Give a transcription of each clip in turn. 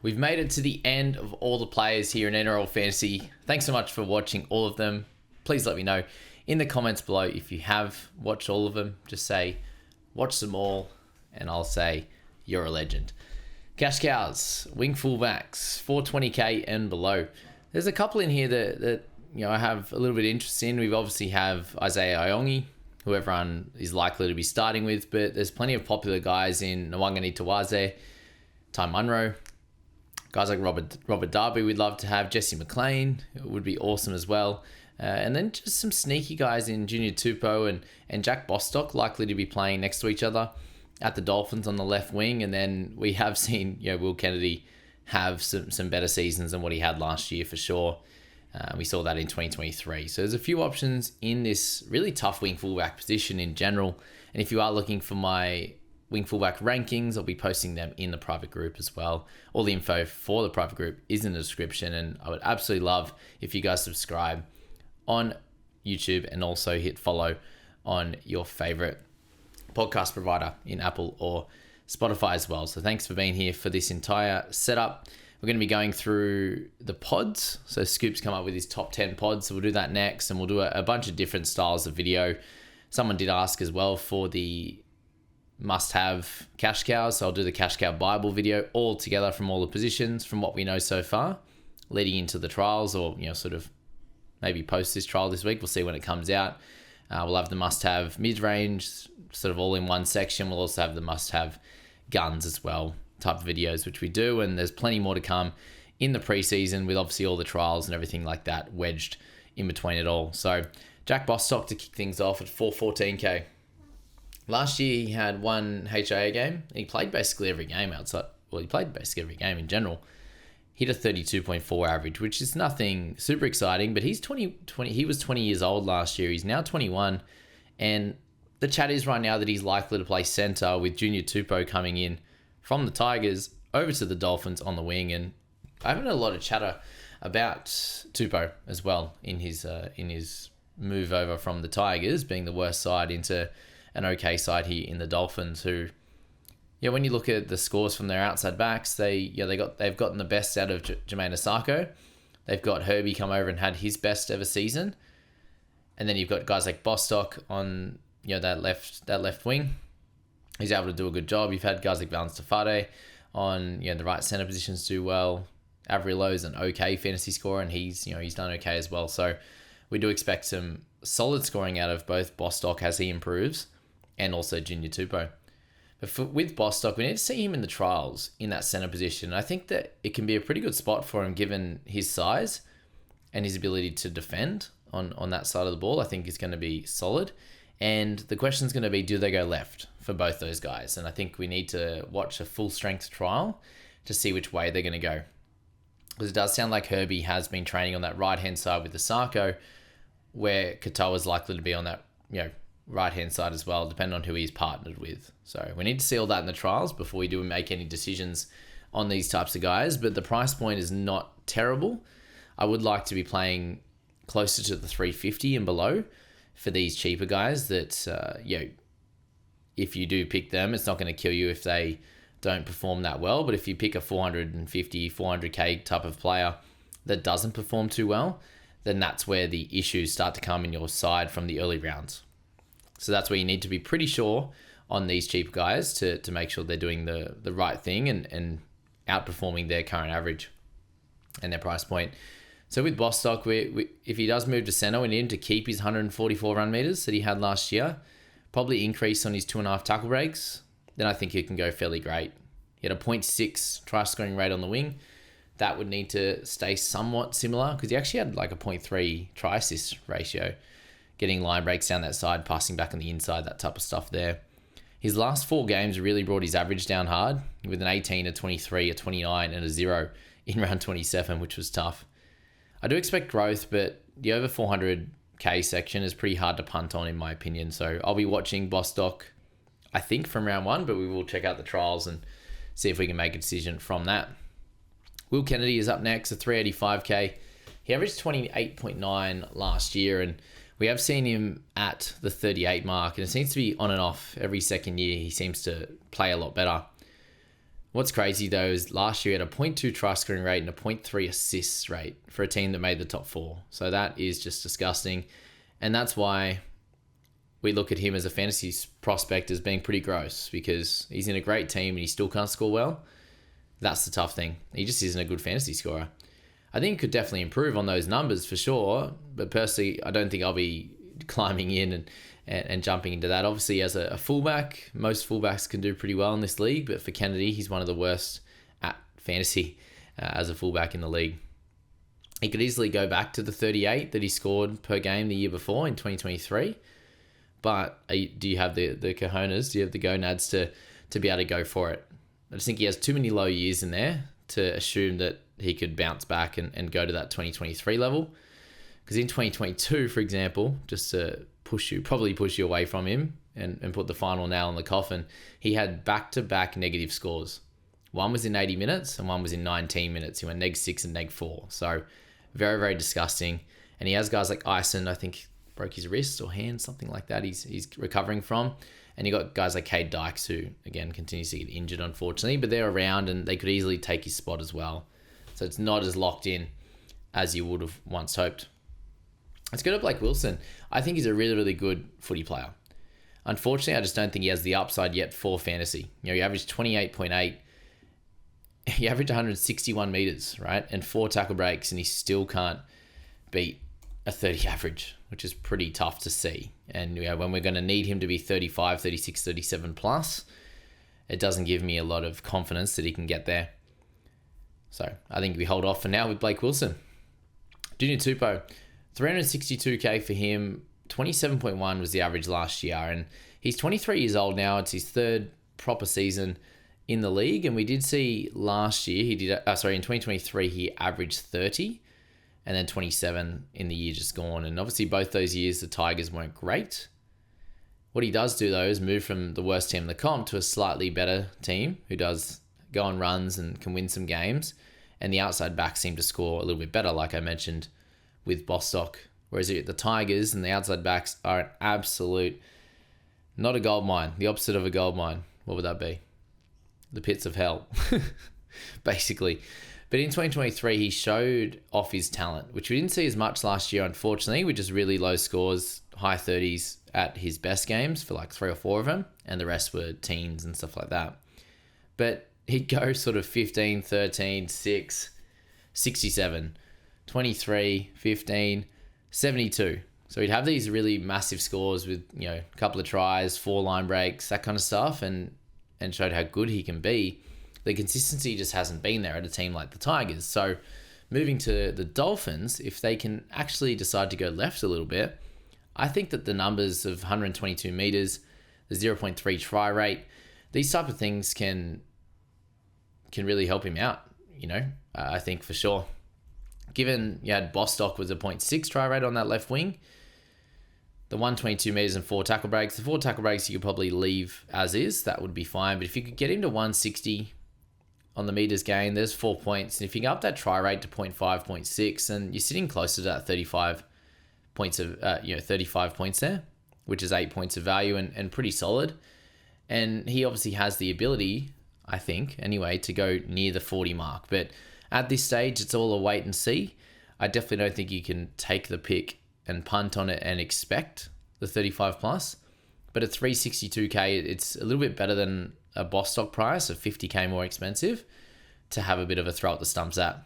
We've made it to the end of all the players here in NRL Fantasy. Thanks so much for watching all of them. Please let me know in the comments below if you have watched all of them. Just say, watch them all, and I'll say, you're a legend. Cash cows, wing fullbacks, 420k and below. There's a couple in here that I have a little bit of interest in. We obviously have Isaiah Iongi, who everyone is likely to be starting with, but there's plenty of popular guys in Nwangani Tawaze, Ty Munro, guys like Robert Darby we'd love to have, Jesse McLean would be awesome as well. And then just some sneaky guys in Junior Tupou and Jack Bostock likely to be playing next to each other at the Dolphins on the left wing. And then we have seen Will Kennedy have some better seasons than what he had last year for sure. We saw that in 2023. So there's a few options in this really tough wing fullback position in general. And if you are looking for my wing fullback rankings, I'll be posting them in the private group as well. All the info for the private group is in the description. And I would absolutely love if you guys subscribe on YouTube and also hit follow on your favorite podcast provider in Apple or Spotify as well. So thanks for being here for this entire setup. We're going to be going through the pods. So Scoop's come up with his top 10 pods. So we'll do that next, and we'll do a bunch of different styles of video. Someone did ask as well for the must-have cash cows. So I'll do the cash cow Bible video all together from all the positions from what we know so far, leading into the trials, or sort of maybe post this trial this week. We'll see when it comes out. We'll have the must-have mid-range, sort of all in one section. We'll also have the must-have guns as well, type of videos, which we do. And there's plenty more to come in the preseason with obviously all the trials and everything like that wedged in between it all. So Jack Bostock to kick things off at 414k. Last year he had one HIA game. He played basically every game outside. Well, he played basically every game in general. Hit a 32.4 average, which is nothing super exciting, but he's 20. He was 20 years old last year. He's now 21. And the chat is right now that he's likely to play center with Junior Tupou coming in from the Tigers over to the Dolphins on the wing. And I haven't had a lot of chatter about Tupou as well in his move over from the Tigers, being the worst side, into an okay side here in the Dolphins, who, when you look at the scores from their outside backs, they've gotten the best out of Jermaine Asako. They've got Herbie come over and had his best ever season, and then you've got guys like Bostock on that left wing. He's able to do a good job. You've had guys like Valence Tafade on the right center positions do well. Avrilo's an okay fantasy scorer, and he's done okay as well. So we do expect some solid scoring out of both Bostock as he improves, and also Junior Tupou. But with Bostock, we need to see him in the trials in that center position. I think that it can be a pretty good spot for him given his size and his ability to defend on that side of the ball. I think is going to be solid. And the question is going to be, do they go left for both those guys? And I think we need to watch a full strength trial to see which way they're going to go. Because it does sound like Herbie has been training on that right-hand side with the Sarko, where Katoa is likely to be on that right-hand side as well, depending on who he's partnered with. So we need to see all that in the trials before we do make any decisions on these types of guys. But the price point is not terrible. I would like to be playing closer to the 350 and below for these cheaper guys that, if you do pick them, it's not going to kill you if they don't perform that well. But if you pick a 450, 400k type of player that doesn't perform too well, then that's where the issues start to come in your side from the early rounds. So that's where you need to be pretty sure on these cheap guys to make sure they're doing the right thing and outperforming their current average and their price point. So with Bostock, if he does move to center, we need him to keep his 144 run meters that he had last year, probably increase on his 2.5 tackle breaks. Then I think he can go fairly great. He had a 0.6 try scoring rate on the wing. That would need to stay somewhat similar because he actually had like a 0.3 try assist ratio, getting line breaks down that side, passing back on the inside, that type of stuff there. His last 4 games really brought his average down hard with an 18, a 23, a 29, and a 0 in round 27, which was tough. I do expect growth, but the over 400k section is pretty hard to punt on in my opinion. So I'll be watching Bostock, I think, from round 1, but we will check out the trials and see if we can make a decision from that. Will Kennedy is up next at 385k. He averaged 28.9 last year, and we have seen him at the 38 mark, and it seems to be on and off every second year. He seems to play a lot better. What's crazy though is last year he had a 0.2 try scoring rate and a 0.3 assists rate for a team that made the top 4. So that is just disgusting. And that's why we look at him as a fantasy prospect as being pretty gross, because he's in a great team and he still can't score well. That's the tough thing. He just isn't a good fantasy scorer. I think he could definitely improve on those numbers for sure. But personally, I don't think I'll be climbing in and jumping into that. Obviously, as a fullback, most fullbacks can do pretty well in this league, but for Kennedy, he's one of the worst at fantasy as a fullback in the league. He could easily go back to the 38 that he scored per game the year before in 2023, but do you have the cojones, do you have the gonads to be able to go for it? I just think he has too many low years in there to assume that he could bounce back and go to that 2023 level. Because in 2022, for example, just to push you away from him and put the final nail in the coffin, he had back-to-back negative scores. One was in 80 minutes and one was in 19 minutes. He went -6 and -4. So very, very disgusting. And he has guys like Ison, I think broke his wrist or hand, something like that he's recovering from. And you got guys like Cade Dykes, who, again, continues to get injured, unfortunately. But they're around and they could easily take his spot as well. So it's not as locked in as you would have once hoped. Let's go to Blake Wilson. I think he's a really, really good footy player. Unfortunately, I just don't think he has the upside yet for fantasy. He averaged 28.8. He averaged 161 meters, right? And 4 tackle breaks, and he still can't beat a 30 average, which is pretty tough to see. And when we're going to need him to be 35, 36, 37 plus, it doesn't give me a lot of confidence that he can get there. So I think we hold off for now with Blake Wilson. Junior Tupou, 362k for him. 27.1 was the average last year, and he's 23 years old now. It's his third proper season in the league, and we did see last year in 2023 he averaged 30, and then 27 in the year just gone. And obviously both those years the Tigers weren't great. What he does do though is move from the worst team in the comp to a slightly better team who does go on runs and can win some games, and the outside backs seem to score a little bit better, like I mentioned with Bostock. Whereas the Tigers and the outside backs are an absolute, not a gold mine, the opposite of a gold mine. What would that be? The pits of hell, basically. But in 2023, he showed off his talent, which we didn't see as much last year, unfortunately, with just really low scores, high 30s at his best games for like 3 or 4 of them, and the rest were teens and stuff like that. But he'd go sort of 15, 13, 6, 67, 23, 15, 72. So he'd have these really massive scores with, a couple of tries, 4 line breaks, that kind of stuff, and showed how good he can be. The consistency just hasn't been there at a team like the Tigers. So moving to the Dolphins, if they can actually decide to go left a little bit, I think that the numbers of 122 meters, the 0.3 try rate, these type of things can really help him out, I think for sure. Given you had Bostock was a 0.6 try rate on that left wing, the 122 meters and 4 tackle breaks. The 4 tackle breaks you could probably leave as is. That would be fine. But if you could get him to 160 on the meters gain, there's 4 points. And if you can up that try rate to 0.5, 0.6, and you're sitting closer to that 35 points of 35 points there, which is 8 points of value and pretty solid. And he obviously has the ability, I think, anyway, to go near the 40 mark. But at this stage, it's all a wait and see. I definitely don't think you can take the pick and punt on it and expect the 35 plus. But at 362k, it's a little bit better than a Bostock price of 50k more expensive to have a bit of a throw at the stumps at.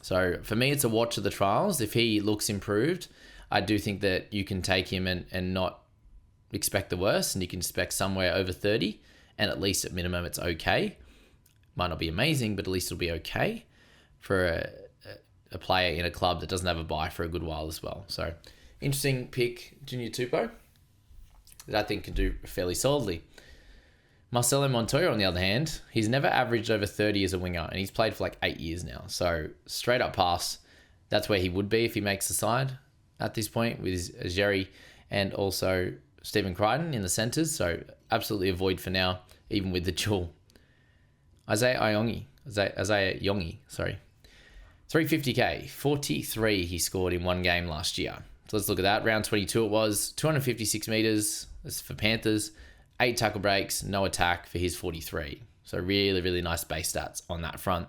So for me, it's a watch of the trials. If he looks improved, I do think that you can take him and not expect the worst, and you can expect somewhere over 30, and at least at minimum it's okay. Might not be amazing, but at least it'll be okay for a player in a club that doesn't have a bye for a good while as well. So interesting pick, Junior Tupou, that I think can do fairly solidly. Marcelo Montoya, on the other hand, he's never averaged over 30 as a winger, and he's played for like 8 years now. So straight up pass, that's where he would be if he makes the side at this point with Jerry and also Stephen Crichton in the centres. So absolutely avoid for now, even with the duel. Isaiah Yongi, 350k, 43 he scored in one game last year. So let's look at that. Round 22 it was, 256 meters. That's for Panthers. 8 tackle breaks, no attack for his 43. So really, really nice base stats on that front.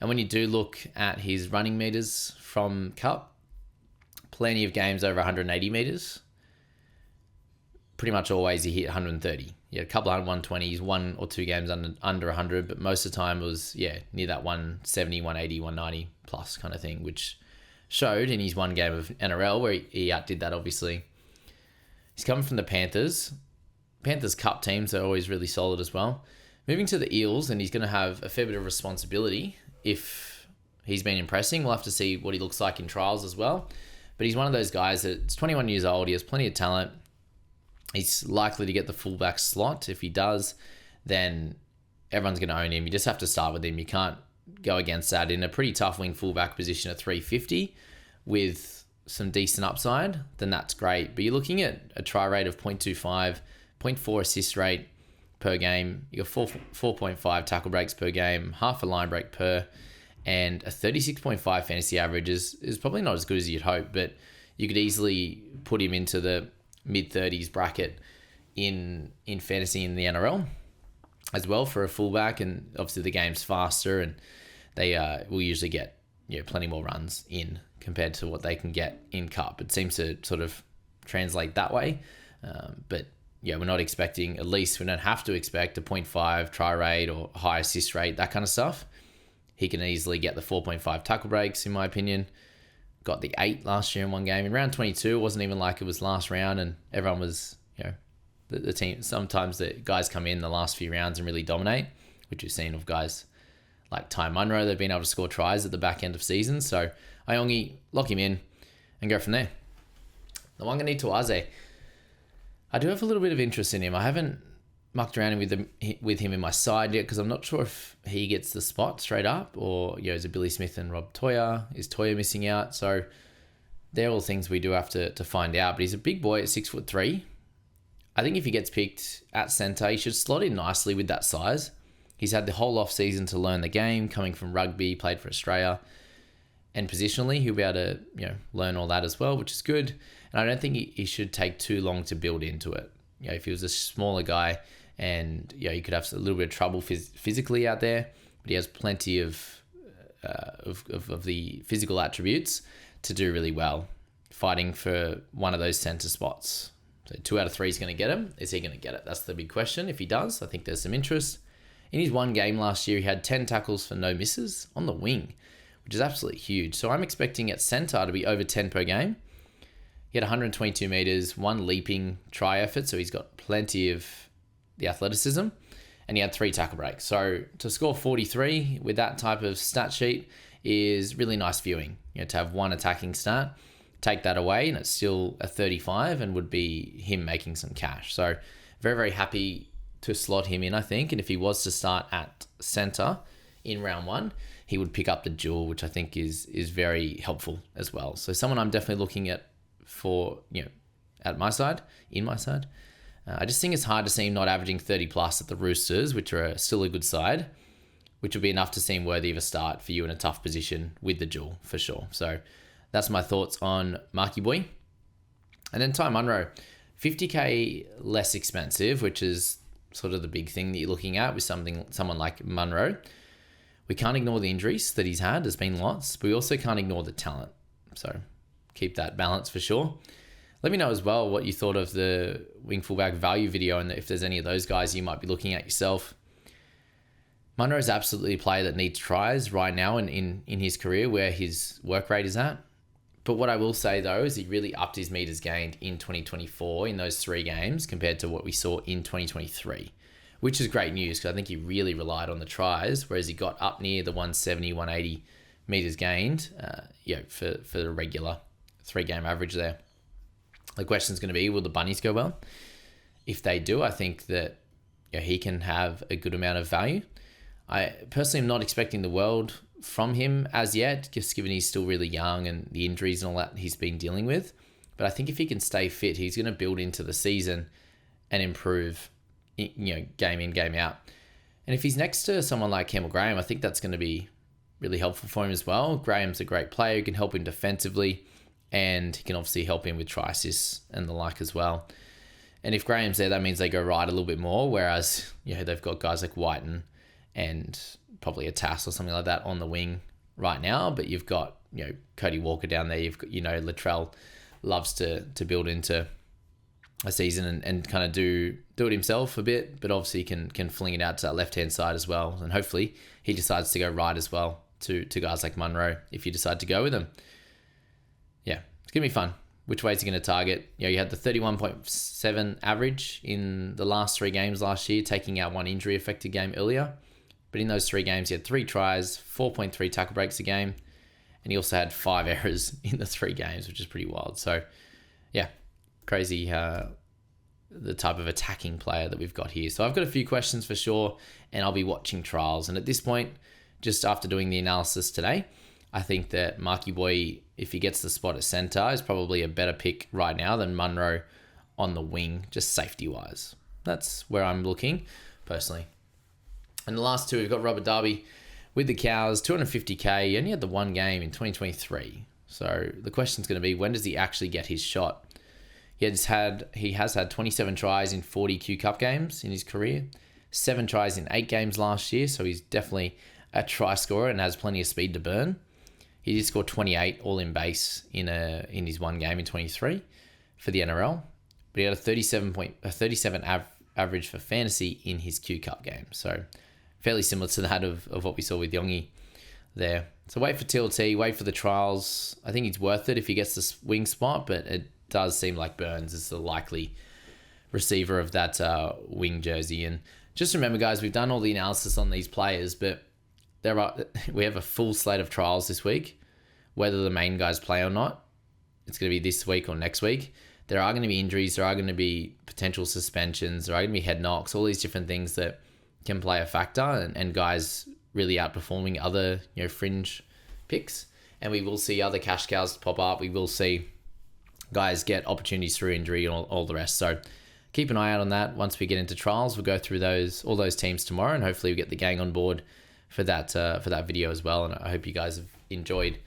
And when you do look at his running meters from Cup, plenty of games over 180 meters. Pretty much always he hit 130. He had a couple of 120s, 1 or 2 games under 100, but most of the time was, near that 170, 180, 190 plus kind of thing, which showed in his one game of NRL where he outdid that, obviously. He's coming from the Panthers. Panthers Cup teams are always really solid as well. Moving to the Eels, and he's going to have a fair bit of responsibility if he's been impressing. We'll have to see what he looks like in trials as well. But he's one of those guys that's 21 years old. He has plenty of talent. He's likely to get the fullback slot. If he does, then everyone's going to own him. You just have to start with him. You can't go against that in a pretty tough wing fullback position at 350 with some decent upside, then that's great. But you're looking at a try rate of 0.25, 0.4 assist rate per game. You got 4.5 tackle breaks per game, half a line break per, and a 36.5 fantasy average is probably not as good as you'd hope, but you could easily put him into the mid-30s bracket in fantasy in the NRL as well for a fullback. And obviously the game's faster, and they will usually get plenty more runs in compared to what they can get in Cup. It seems to sort of translate that way. But we're not expecting, at least we don't have to expect a 0.5 try rate or high assist rate, that kind of stuff. He can easily get the 4.5 tackle breaks, in my opinion. Got the 8 last year in one game. In round 22, it wasn't even like it was last round, and everyone was, the team. Sometimes the guys come in the last few rounds and really dominate, which we've seen of guys like Ty Munro. They've been able to score tries at the back end of seasons. So Iongi, lock him in and go from there. The Wanganeen Tuaze, I do have a little bit of interest in him. I haven't mucked around with him in my side yet because I'm not sure if he gets the spot straight up, or is it Billy Smith and Rob Toya? Is Toya missing out? So they're all things we do have to find out. But he's a big boy at 6'3". I think if he gets picked at centre, he should slot in nicely with that size. He's had the whole off season to learn the game, coming from rugby, played for Australia, and positionally he'll be able to learn all that as well, which is good. And I don't think he should take too long to build into it. If he was a smaller guy, and he could have a little bit of trouble physically out there, but he has plenty of the physical attributes to do really well, fighting for one of those centre spots. So 2 out of 3 is going to get him. Is he going to get it? That's the big question. If he does, I think there's some interest. In his one game last year, he had 10 tackles for no misses on the wing, which is absolutely huge. So I'm expecting at centre to be over 10 per game. He had 122 metres, 1 leaping try effort, so he's got plenty of the athleticism, and he had 3 tackle breaks. So to score 43 with that type of stat sheet is really nice viewing. To have 1 attacking stat, take that away, and it's still a 35 and would be him making some cash. So very, very happy to slot him in, I think. And if he was to start at centre in round 1, he would pick up the dual, which I think is very helpful as well. So someone I'm definitely looking at for, at my side, in my side. I just think it's hard to see him not averaging 30 plus at the Roosters, which are still a good side, which would be enough to seem worthy of a start for you in a tough position with the dual for sure. So that's my thoughts on Marky Boy. And then Ty Munro, 50k less expensive, which is sort of the big thing that you're looking at with someone like Munro. We can't ignore the injuries that he's had. There's been lots, but we also can't ignore the talent. So keep that balance for sure. Let me know as well what you thought of the wing fullback value video, and if there's any of those guys you might be looking at yourself. Munro is absolutely a player that needs tries right now in his career where his work rate is at. But what I will say though is he really upped his meters gained in 2024 in those 3 games compared to what we saw in 2023, which is great news because I think he really relied on the tries, whereas he got up near the 170, 180 meters gained for the regular 3-game average there. The question is going to be, will the bunnies go well? If they do, I think that he can have a good amount of value. I personally am not expecting the world from him as yet, just given he's still really young and the injuries and all that he's been dealing with. But I think if he can stay fit, he's going to build into the season and improve, game in, game out. And if he's next to someone like Campbell Graham, I think that's going to be really helpful for him as well. Graham's a great player who can help him defensively, and he can obviously help him with try assists and the like as well. And if Graham's there, that means they go right a little bit more, whereas they've got guys like White and and probably a Tass or something like that on the wing right now. But you've got, Cody Walker down there. You've got, Latrell loves to build into a season and kind of do it himself a bit, but obviously can fling it out to that left-hand side as well. And hopefully he decides to go right as well to guys like Munro if you decide to go with him. Yeah, it's going to be fun. Which way is he going to target? You had the 31.7 average in the last 3 games last year, taking out 1 injury-affected game earlier. But in those 3 games, he had 3 tries, 4.3 tackle breaks a game, and he also had 5 errors in the 3 games, which is pretty wild. So, yeah, crazy the type of attacking player that we've got here. So I've got a few questions for sure, and I'll be watching trials. And at this point, just after doing the analysis today, I think that Marky Boy, if he gets the spot at centre, is probably a better pick right now than Munro on the wing, just safety-wise. That's where I'm looking, personally. And the last 2, we've got Robert Darby with the Cows, 250k. He only had the 1 game in 2023. So the question's going to be, when does he actually get his shot? He has had 27 tries in 40 Q Cup games in his career, 7 tries in 8 games last year, so he's definitely a try scorer and has plenty of speed to burn. He did score 28 all in base in his 1 game in 23 for the NRL, but he had a 37 average for fantasy in his Q Cup game, so fairly similar to that of what we saw with Yongi there. So wait for TLT, wait for the trials. I think he's worth it if he gets the wing spot, but it does seem like Burns is the likely receiver of that wing jersey. And just remember, guys, we've done all the analysis on these players, but we have a full slate of trials this week. Whether the main guys play or not, it's going to be this week or next week. There are going to be injuries. There are going to be potential suspensions. There are going to be head knocks, all these different things that can play a factor, and guys really outperforming other fringe picks. And we will see other cash cows pop up. We will see guys get opportunities through injury and all the rest. So keep an eye out on that. Once we get into trials, we'll go through all those teams tomorrow, and hopefully we get the gang on board for that video as well. And I hope you guys have enjoyed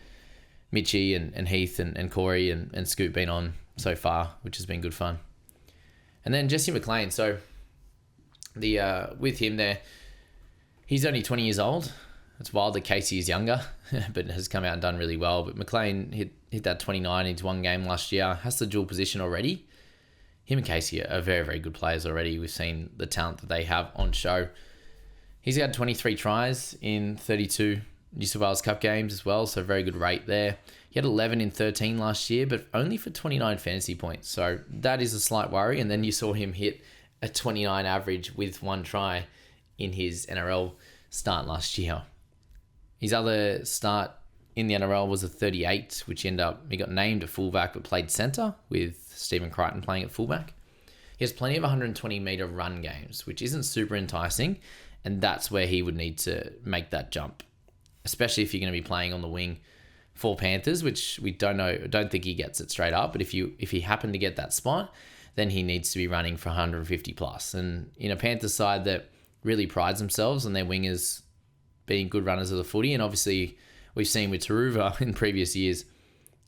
Mitchie and Heath and Corey and Scoop being on so far, which has been good fun. And then Jesse McLean. So with him there, he's only 20 years old. It's wild that Casey is younger, but has come out and done really well. But McLean hit that 29 into 1 game last year, has the dual position already. Him and Casey are very, very good players already. We've seen the talent that they have on show. He's had 23 tries in 32 New South Wales Cup games as well, so very good rate there. He had 11 in 13 last year, but only for 29 fantasy points. So that is a slight worry. And then you saw him hit a 29 average with 1 try in his NRL start last year. His other start in the NRL was a 38, which he got named a fullback but played centre with Stephen Crichton playing at fullback. He has plenty of 120-metre run games, which isn't super enticing, and that's where he would need to make that jump, especially if you're going to be playing on the wing for Panthers, which we don't think he gets it straight up, but if he happened to get that spot, then he needs to be running for 150 plus. And in a Panthers side that really prides themselves on their wingers being good runners of the footy, and obviously we've seen with Taruva in previous years,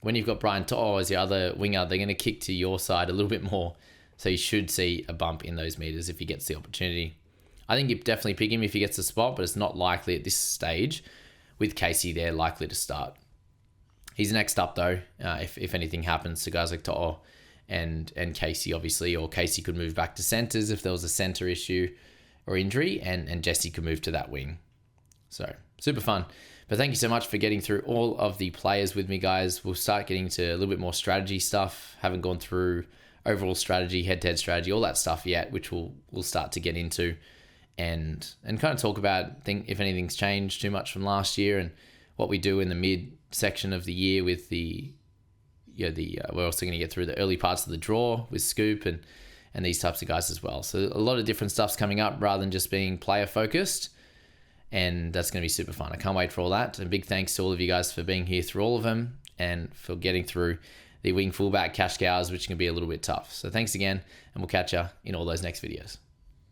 when you've got Brian To'o as the other winger, they're going to kick to your side a little bit more. So you should see a bump in those meters if he gets the opportunity. I think you definitely pick him if he gets the spot, but it's not likely at this stage with Casey there likely to start. He's next up though, if anything happens to guys like To'o and Casey obviously, or Casey could move back to centres if there was a centre issue or injury, and Jesse could move to that wing. So super fun. But thank you so much for getting through all of the players with me, guys. We'll start getting to a little bit more strategy stuff. Haven't gone through overall strategy, head-to-head strategy, all that stuff yet, which we'll start to get into and kind of talk about if anything's changed too much from last year and what we do in the mid section of the year with we're also going to get through the early parts of the draw with Scoop and these types of guys as well. So a lot of different stuff's coming up rather than just being player focused. And that's going to be super fun. I can't wait for all that. And big thanks to all of you guys for being here through all of them and for getting through the wing fullback cash cows, which can be a little bit tough. So thanks again, and we'll catch you in all those next videos.